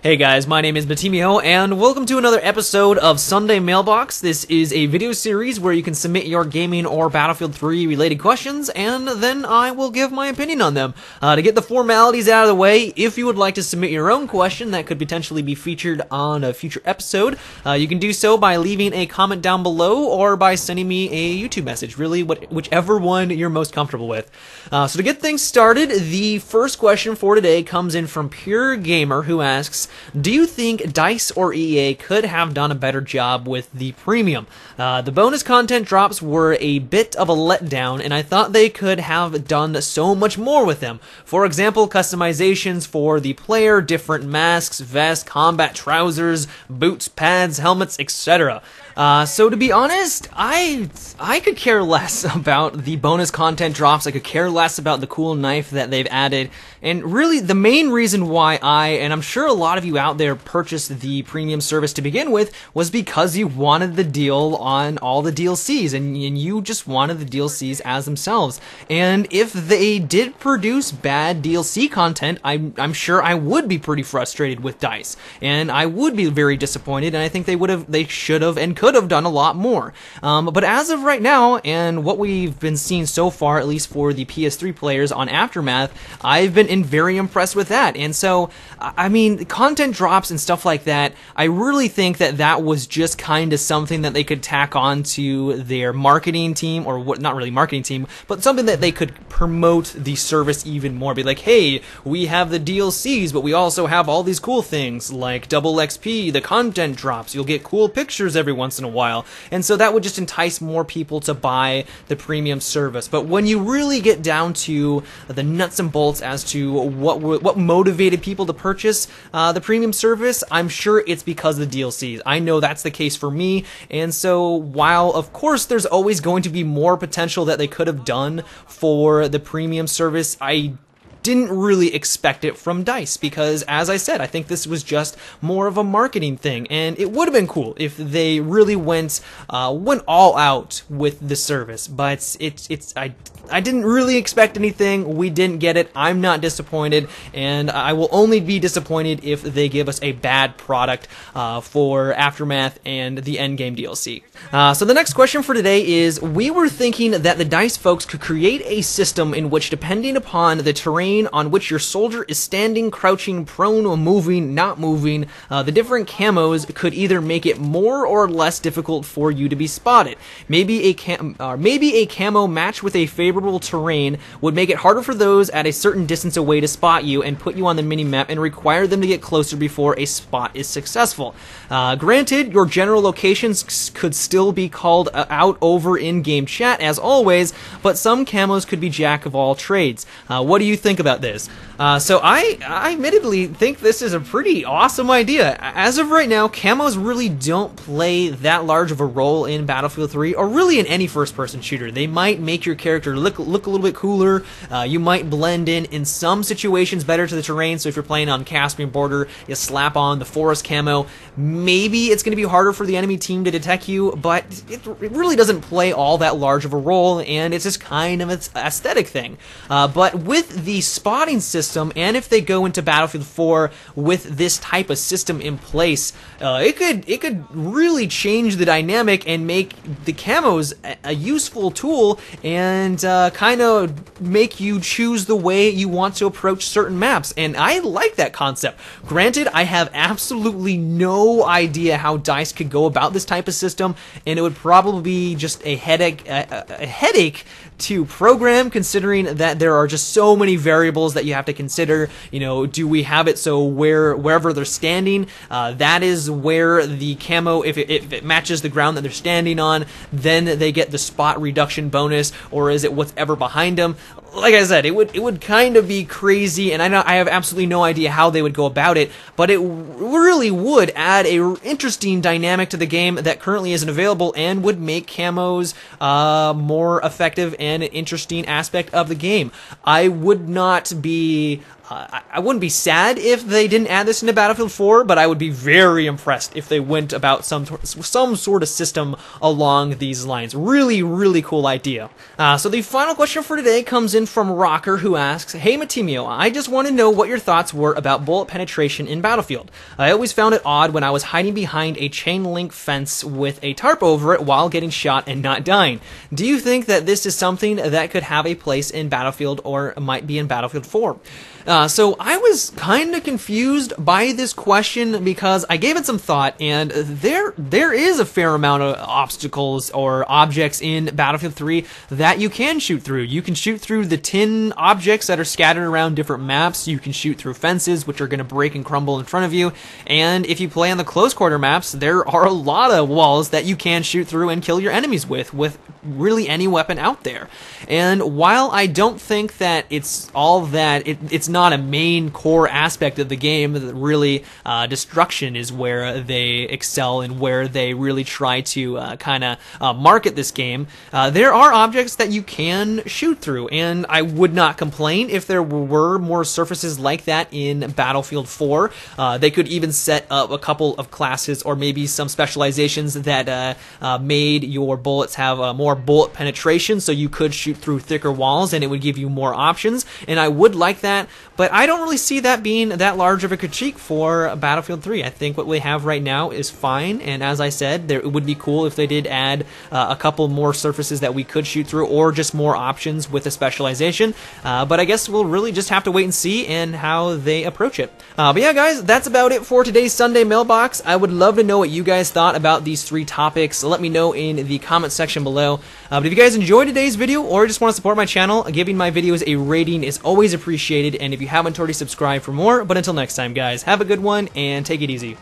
Hey guys, my name is Batimio, and welcome to another episode of Sunday Mailbox. This is a video series where you can submit your gaming or Battlefield 3 related questions, and then I will give my opinion on them. To get the formalities out of the way, if you would like to submit your own question that could potentially be featured on a future episode, you can do so by leaving a comment down below or by sending me a YouTube message, really whichever one you're most comfortable with. So to get things started, the first question for today comes in from Pure Gamer, who asks, do you think DICE or EA could have done a better job with the premium? The bonus content drops were a bit of a letdown, and I thought they could have done so much more with them. For example, customizations for the player, different masks, vests, combat trousers, boots, pads, helmets, etc. So to be honest, I could care less about the bonus content drops. I could care less about the cool knife that they've added. And really, the main reason why and I'm sure a lot of you out there purchased the premium service to begin with, was because you wanted the deal on all the DLCs, and you just wanted the DLCs as themselves. And if they did produce bad DLC content, I'm sure I would be pretty frustrated with DICE, and I would be very disappointed, and I think they should have and could have done a lot more. But as of right now, and what we've been seeing so far, at least for the PS3 players on Aftermath, I've been very impressed with that. And so, I mean, content drops and stuff like that, I really think that was just kind of something that they could tack on to their marketing team, or what, not really marketing team, but something that they could promote the service even more. Be like, hey, we have the DLCs, but we also have all these cool things like double XP, the content drops, you'll get cool pictures every once in a while. And so that would just entice more people to buy the premium service. But when you really get down to the nuts and bolts as to what motivated people to purchase the premium service, I'm sure it's because of the DLCs. I know that's the case for me, and so while of course there's always going to be more potential that they could have done for the premium service, I didn't really expect it from DICE, because as I said, I think this was just more of a marketing thing, and it would have been cool if they really went all out with the service. But I didn't really expect anything. We didn't get it. I'm not disappointed, and I will only be disappointed if they give us a bad product for Aftermath and the Endgame DLC. So the next question for today is, we were thinking that the DICE folks could create a system in which, depending upon the terrain on which your soldier is standing, crouching, prone, or moving, not moving, the different camos could either make it more or less difficult for you to be spotted. Maybe a camo match with a favorable terrain would make it harder for those at a certain distance away to spot you and put you on the mini-map and require them to get closer before a spot is successful. Granted, your general locations could still be called out over in-game chat as always, but some camos could be jack of all trades. What do you think about this? So I admittedly think this is a pretty awesome idea. As of right now, camos really don't play that large of a role in Battlefield 3, or really in any first-person shooter. They might make your character look a little bit cooler. You might blend in some situations better to the terrain. So if you're playing on Caspian border, you slap on the forest camo. Maybe it's going to be harder for the enemy team to detect you, but it really doesn't play all that large of a role, and it's just kind of an aesthetic thing. But with the spotting system, and if they go into Battlefield 4 with this type of system in place, it could really change the dynamic and make the camos a useful tool, and kind of make you choose the way you want to approach certain maps. And I like that concept. Granted, I have absolutely no idea how DICE could go about this type of system, and it would probably be just a headache to program, considering that there are just so many variables that you have to consider. You know, do we have it so wherever they're standing, that is where the camo, if it matches the ground that they're standing on, then they get the spot reduction bonus, or is it whatever behind them? Like I said, it would kind of be crazy, and I have absolutely no idea how they would go about it, but it really would add a interesting dynamic to the game that currently isn't available, and would make camos more effective and an interesting aspect of the game. I would not be I wouldn't be sad if they didn't add this into Battlefield 4, but I would be very impressed if they went about some sort of system along these lines. Really, really cool idea. So the final question for today comes in from Rocker, who asks, "Hey Matimio, I just want to know what your thoughts were about bullet penetration in Battlefield. I always found it odd when I was hiding behind a chain link fence with a tarp over it while getting shot and not dying. Do you think that this is something that could have a place in Battlefield or might be in Battlefield 4? So I was kind of confused by this question because I gave it some thought, and there is a fair amount of obstacles or objects in Battlefield 3 that you can shoot through. You can shoot through the tin objects that are scattered around different maps. You can shoot through fences, which are going to break and crumble in front of you. And if you play on the close quarter maps, there are a lot of walls that you can shoot through and kill your enemies with really any weapon out there. And while I don't think that it's all that, it's not a main core aspect of the game, really destruction is where they excel and where they really try to kind of market this game. There are objects that you can shoot through, and I would not complain if there were more surfaces like that in Battlefield 4. They could even set up a couple of classes or maybe some specializations that made your bullets have more bullet penetration, so you could shoot through thicker walls and it would give you more options, and I would like that, but I don't really see that being that large of a critique for Battlefield 3. I think what we have right now is fine, and as I said, it would be cool if they did add a couple more surfaces that we could shoot through, or just more options with a specialization, but I guess we'll really just have to wait and see and how they approach it. But yeah, guys, that's about it for today's Sunday Mailbox. I would love to know what you guys thought about these 3 topics. Let me know in the comment section below. But if you guys enjoyed today's video or just want to support my channel, giving my videos a rating is always appreciated, and if you haven't already, subscribe for more. But until next time, guys, have a good one and take it easy.